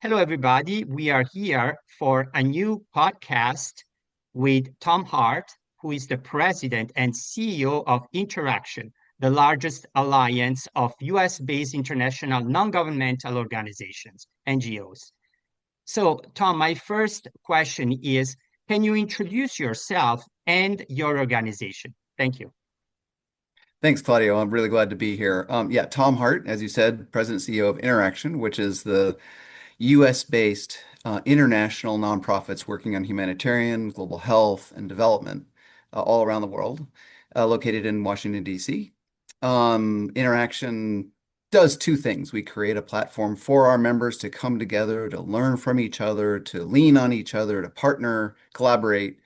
Hello, everybody. We are here for a new podcast with Tom Hart, who is the president and CEO of InterAction, the largest alliance of US-based international non-governmental organizations, NGOs. So, Tom, my first question is, can you introduce yourself and your organization? Thank you. Thanks, Claudio. I'm really glad to be here. Yeah, Tom Hart, as you said, President and CEO of InterAction, which is the US-based international nonprofits working on humanitarian, global health, and development all around the world, located in Washington, D.C. InterAction does two things. We create a platform for our members to come together, to learn from each other, to lean on each other, to partner, collaborate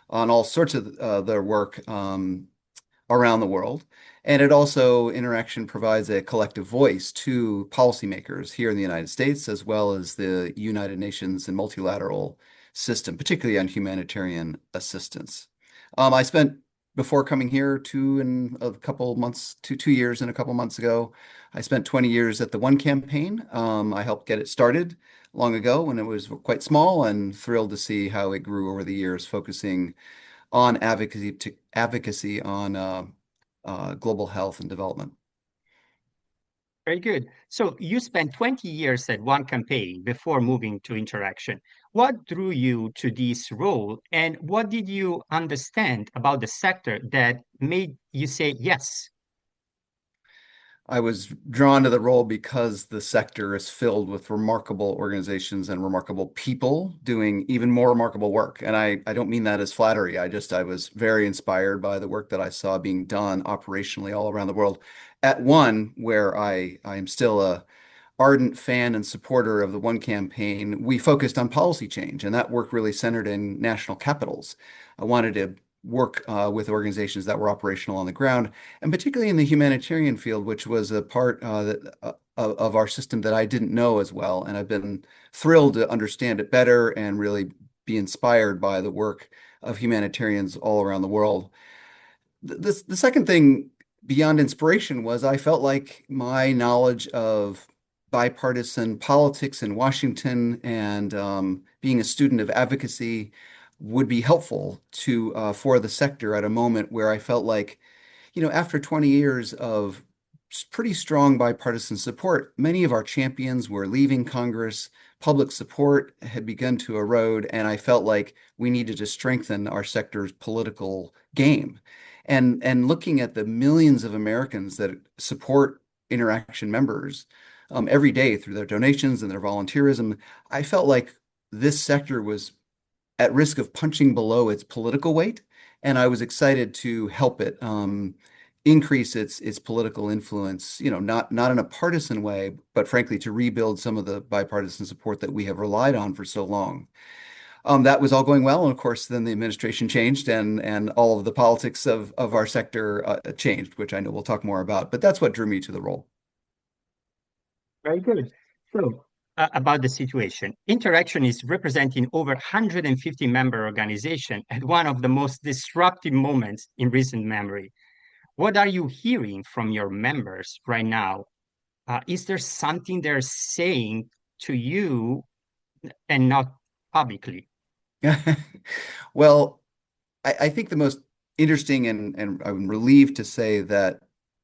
on all sorts of their work around the world. And it also, InterAction provides a collective voice to policymakers here in the United States, as well as the United Nations and multilateral system, particularly on humanitarian assistance. I spent, before coming here, 2 years and a couple months ago, I spent 20 years at the One Campaign. I helped get it started long ago when it was quite small, and thrilled to see how it grew over the years, focusing on advocacy on global health and development. Very good. So you spent 20 years at one campaign before moving to Interaction. What drew you to this role, and what did you understand about the sector that made you say yes? I was drawn to the role because the sector is filled with remarkable organizations and remarkable people doing even more remarkable work. And I don't mean that as flattery. I was very inspired by the work that I saw being done operationally all around the world. At one, where I am still a ardent fan and supporter of the One Campaign, we focused on policy change, and that work really centered in national capitals. I wanted to work with organizations that were operational on the ground, and particularly in the humanitarian field, which was a part of our system that I didn't know as well. And I've been thrilled to understand it better and really be inspired by the work of humanitarians all around the world. The second thing beyond inspiration was I felt like my knowledge of bipartisan politics in Washington and being a student of advocacy would be helpful to for the sector at a moment where I felt like, after 20 years of pretty strong bipartisan support, many of our champions were leaving Congress. Public support had begun to erode, and I felt like we needed to strengthen our sector's political game. And looking at the millions of Americans that support InterAction members every day through their donations and their volunteerism, I felt like this sector was at risk of punching below its political weight, and I was excited to help it increase its political influence. Not in a partisan way, but frankly to rebuild some of the bipartisan support that we have relied on for so long. That was all going well, and of course, then the administration changed, and all of the politics of our sector changed, which I know we'll talk more about. But that's what drew me to the role. Very good. So, about the situation, Interaction is representing over 150 member organizations at one of the most disruptive moments in recent memory. What are you hearing from your members right now? Is there something they're saying to you and not publicly? Well, I think the most interesting, and I'm relieved to say that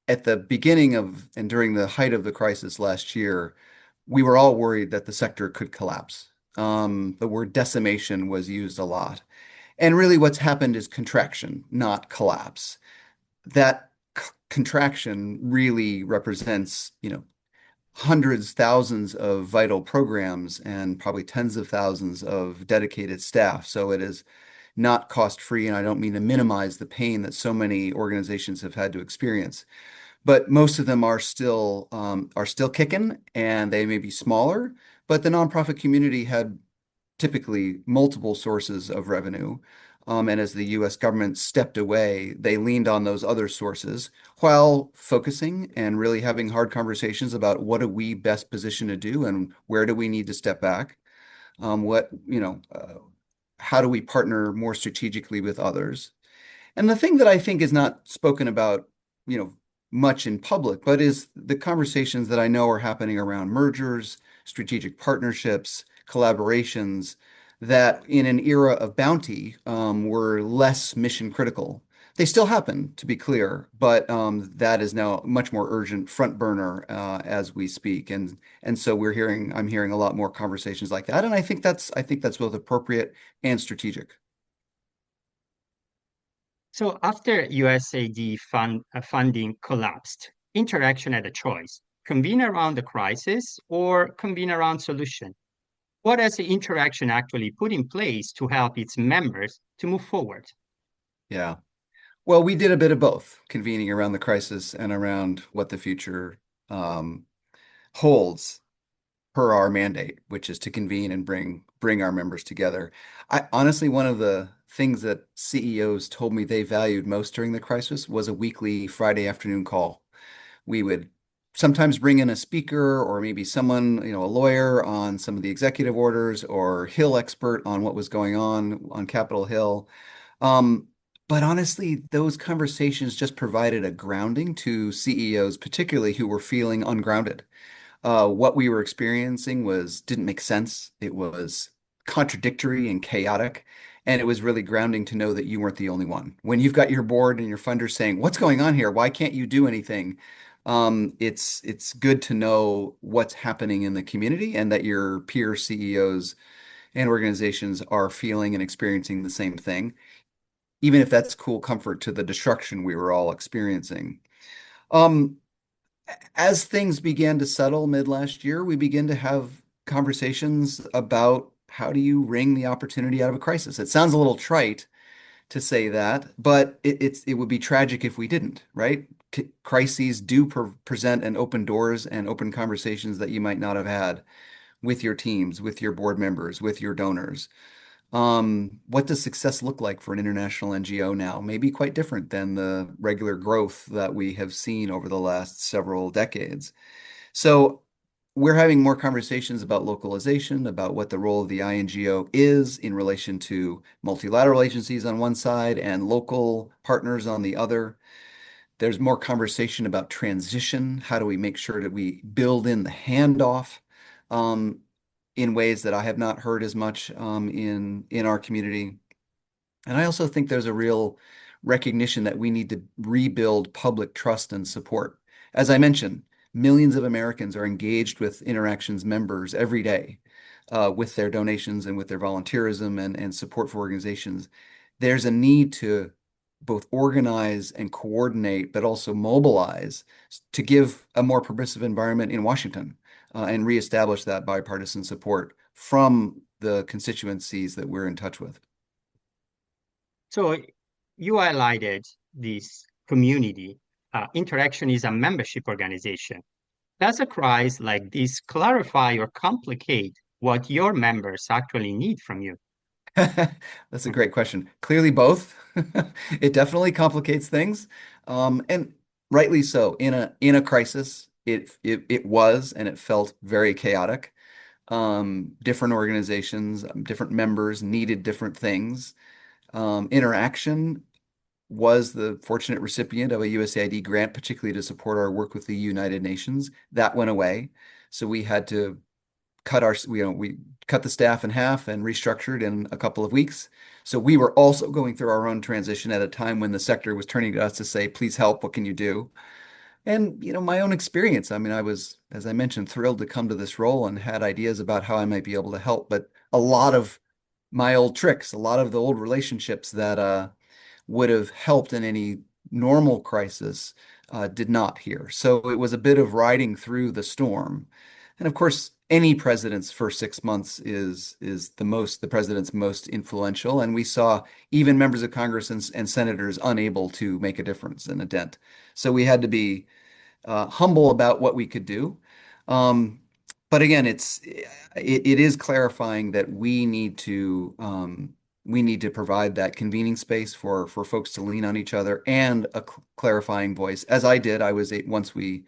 at the beginning of and during the height of the crisis last year, we were all worried that the sector could collapse. The word decimation was used a lot. And really what's happened is contraction, not collapse. That contraction really represents, hundreds, thousands of vital programs and probably tens of thousands of dedicated staff. So it is not cost free, and I don't mean to minimize the pain that so many organizations have had to experience. But most of them are still kicking, and they may be smaller, but the nonprofit community had typically multiple sources of revenue. And as the US government stepped away, they leaned on those other sources while focusing and really having hard conversations about what are we best positioned to do and where do we need to step back. What, how do we partner more strategically with others? And the thing that I think is not spoken about, much in public, but is the conversations that I know are happening around mergers, strategic partnerships, collaborations that in an era of bounty were less mission critical. They still happen, to be clear, but that is now much more urgent front burner as we speak. And so I'm hearing a lot more conversations like that. And I think that's both appropriate and strategic. So after USAID funding collapsed, InterAction had a choice: convene around the crisis or convene around solution. What has the InterAction actually put in place to help its members to move forward? Yeah. Well, we did a bit of both, convening around the crisis and around what the future um, holds per our mandate, which is to convene and bring our members together. I honestly, one of the things that CEOs told me they valued most during the crisis was a weekly Friday afternoon call. We would sometimes bring in a speaker or maybe someone, a lawyer on some of the executive orders or Hill expert on what was going on Capitol Hill. Um, but honestly, those conversations just provided a grounding to CEOs, particularly who were feeling ungrounded. What we were experiencing didn't make sense. It was contradictory and chaotic. And it was really grounding to know that you weren't the only one. When you've got your board and your funders saying, "What's going on here? Why can't you do anything?" It's good to know what's happening in the community and that your peer CEOs and organizations are feeling and experiencing the same thing, even if that's cool comfort to the destruction we were all experiencing. Um, as things began to settle mid last year, we began to have conversations about how do you wring the opportunity out of a crisis. It sounds a little trite to say that, but it would be tragic if we didn't, right? Crises do present and open doors and open conversations that you might not have had with your teams, with your board members, with your donors. What does success look like for an international NGO now? Maybe quite different than the regular growth that we have seen over the last several decades. So we're having more conversations about localization, about what the role of the INGO is in relation to multilateral agencies on one side and local partners on the other. There's more conversation about transition. How do we make sure that we build in the handoff um, in ways that I have not heard as much in our community? And I also think there's a real recognition that we need to rebuild public trust and support. As I mentioned, millions of Americans are engaged with InterAction's members every day with their donations and with their volunteerism and support for organizations. There's a need to both organize and coordinate, but also mobilize to give a more permissive environment in Washington and reestablish that bipartisan support from the constituencies that we're in touch with. So you highlighted this community. InterAction is a membership organization. Does a crisis like this clarify or complicate what your members actually need from you? That's a great question. Clearly, both. It definitely complicates things, and rightly so. In a crisis, it was and it felt very chaotic. Different organizations, different members needed different things. InterAction was the fortunate recipient of a USAID grant, particularly to support our work with the United Nations. That went away, so we had to we cut the staff in half and restructured in a couple of weeks. So we were also going through our own transition at a time when the sector was turning to us to say, "Please help. What can you do?" And, my own experience, I mean, I was, as I mentioned, thrilled to come to this role and had ideas about how I might be able to help. But a lot of my old tricks, a lot of the old relationships that would have helped in any normal crisis did not here. So it was a bit of riding through the storm. And of course, any president's first 6 months is the president's most influential. And we saw even members of Congress and senators unable to make a difference and a dent. So we had to be humble about what we could do. Um, but again, it is clarifying that we need to provide that convening space for folks to lean on each other and a clarifying voice. As I did, once we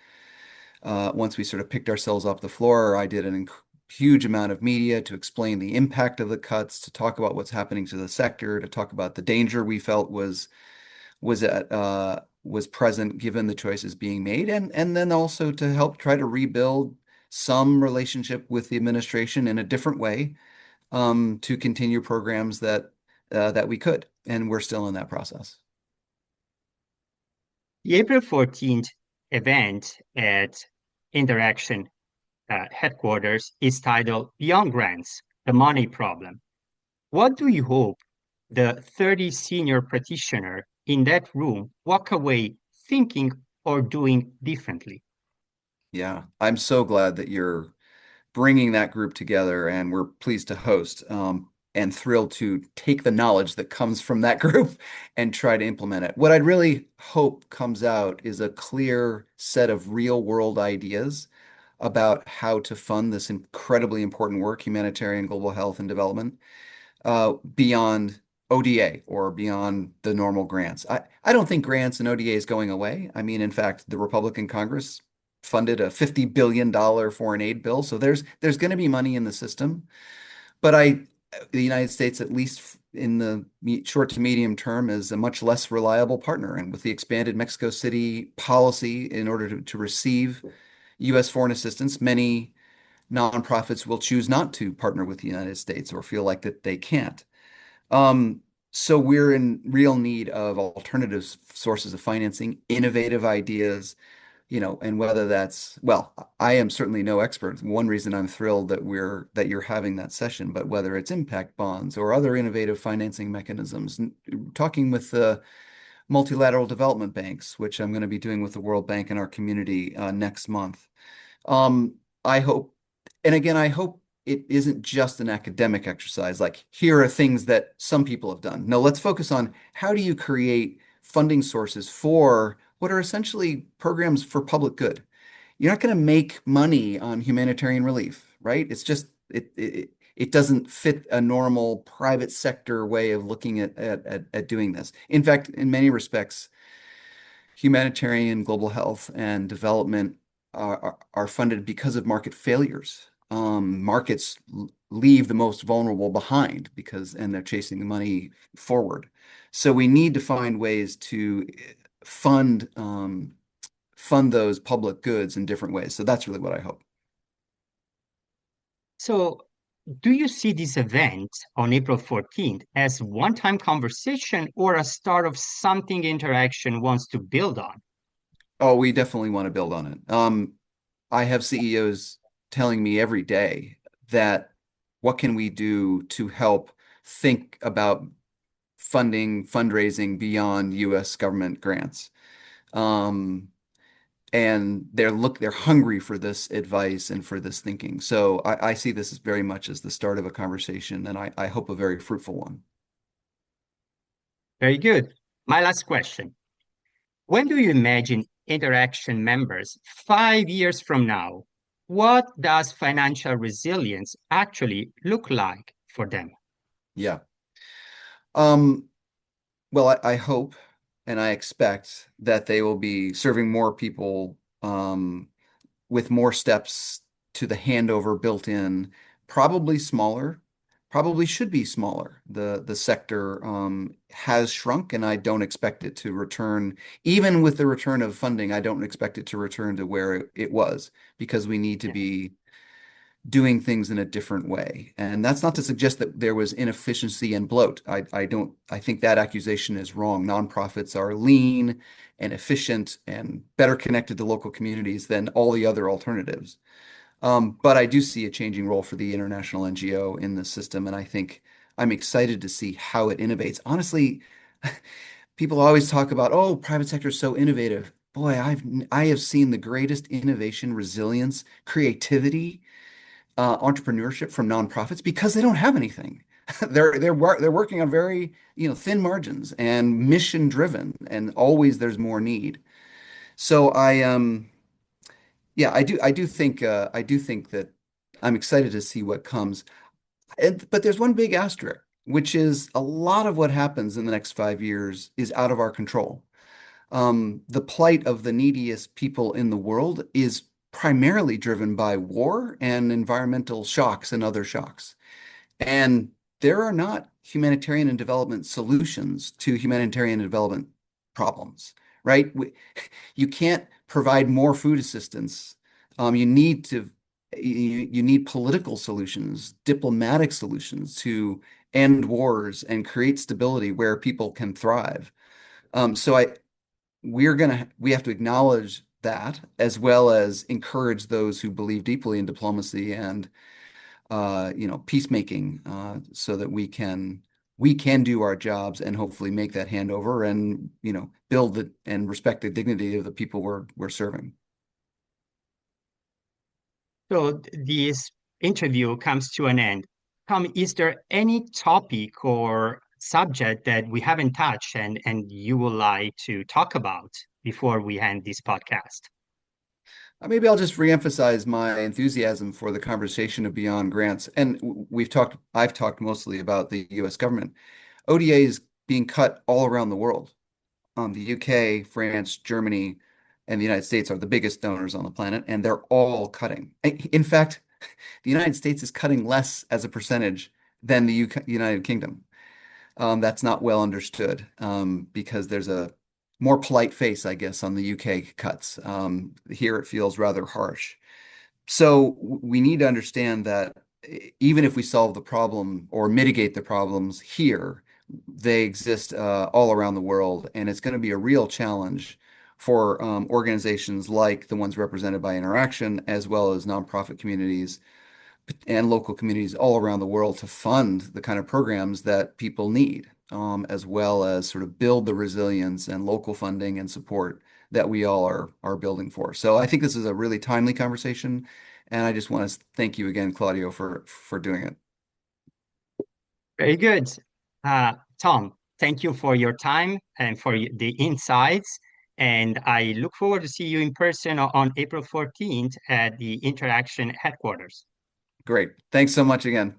sort of picked ourselves off the floor, I did an huge amount of media to explain the impact of the cuts, to talk about what's happening to the sector, to talk about the danger we felt was present given the choices being made, and then also to help try to rebuild some relationship with the administration in a different way to continue programs that we could, and we're still in that process. The April 14th event at InterAction headquarters is titled Beyond Grants, the Money Problem. What do you hope the 30 senior practitioner in that room walk away thinking or doing differently? Yeah, I'm so glad that you're bringing that group together, and we're pleased to host and thrilled to take the knowledge that comes from that group and try to implement it. What I'd really hope comes out is a clear set of real world ideas about how to fund this incredibly important work, humanitarian, global health, and development, beyond ODA or beyond the normal grants. I don't think grants and ODA is going away. I mean, in fact, the Republican Congress funded a $50 billion foreign aid bill. So there's going to be money in the system. But the United States, at least in the short to medium term, is a much less reliable partner. And with the expanded Mexico City policy in order to receive U.S. foreign assistance, many nonprofits will choose not to partner with the United States or feel like that they can't. Um, so we're in real need of alternative sources of financing, innovative ideas, and whether that's, well, I am certainly no expert. One reason I'm thrilled that you're having that session, but whether it's impact bonds or other innovative financing mechanisms, talking with the multilateral development banks, which I'm going to be doing with the World Bank in our community next month. I hope, and again, I hope it isn't just an academic exercise, like here are things that some people have done. No, let's focus on how do you create funding sources for what are essentially programs for public good. You're not going to make money on humanitarian relief, right? It's just it doesn't fit a normal private sector way of looking at doing this. In fact, in many respects, humanitarian, global health, and development are funded because of market failures. Markets leave the most vulnerable behind and they're chasing the money forward. So we need to find ways to fund fund those public goods in different ways. So that's really what I hope. So, do you see this event on April 14th as one-time conversation or a start of something InterAction wants to build on? Oh, we definitely want to build on it. I have CEOs telling me every day that what can we do to help think about fundraising beyond U.S. government grants. Um, and they're hungry for this advice and for this thinking. So I see this as very much as the start of a conversation, and I hope a very fruitful one. Very good. My last question. When do you imagine InterAction members 5 years from now? What does financial resilience actually look like for them? Yeah. Um, well, I hope and I expect that they will be serving more people with more steps to the handover built in, probably smaller, probably should be smaller. The sector has shrunk, and I don't expect it to return. Even with the return of funding, I don't expect it to return to where it was because we need to Yeah. be doing things in a different way. And that's not to suggest that there was inefficiency and bloat. I think that accusation is wrong. Nonprofits are lean and efficient and better connected to local communities than all the other alternatives. But I do see a changing role for the international NGO in the system, and I think I'm excited to see how it innovates. Honestly, people always talk about, oh, private sector is so innovative. Boy, I have seen the greatest innovation, resilience, creativity, entrepreneurship from nonprofits because they don't have anything. They're working on very, thin margins and mission driven, and always there's more need. So yeah, I do think that I'm excited to see what comes. But there's one big asterisk, which is a lot of what happens in the next 5 years is out of our control. The plight of the neediest people in the world is primarily driven by war and environmental shocks and other shocks. And there are not humanitarian and development solutions to humanitarian and development problems, right? You can't provide more food assistance. You need to You need political solutions, diplomatic solutions to end wars and create stability where people can thrive. So we have to acknowledge that as well as encourage those who believe deeply in diplomacy and peacemaking, so that we can do our jobs and hopefully make that handover and build and respect the dignity of the people we're serving. So this interview comes to an end. Tom, is there any topic or subject that we haven't touched and you would like to talk about before we end this podcast? Maybe I'll just reemphasize my enthusiasm for the conversation of beyond grants. And I've talked mostly about the US government. ODA is being cut all around the world. The UK, France, Germany, and the United States are the biggest donors on the planet, and they're all cutting. In fact, the United States is cutting less as a percentage than the UK, United Kingdom. That's not well understood, because there's a more polite face, I guess, on the UK cuts. Here it feels rather harsh. So we need to understand that even if we solve the problem or mitigate the problems here, they exist all around the world, and it's going to be a real challenge for organizations like the ones represented by InterAction, as well as nonprofit communities and local communities all around the world to fund the kind of programs that people need, as well as sort of build the resilience and local funding and support that we all are building for. So I think this is a really timely conversation, and I just want to thank you again, Claudio, for doing it. Very good. Tom, thank you for your time and for the insights. And I look forward to see you in person on April 14th at the InterAction headquarters. Great. Thanks so much again.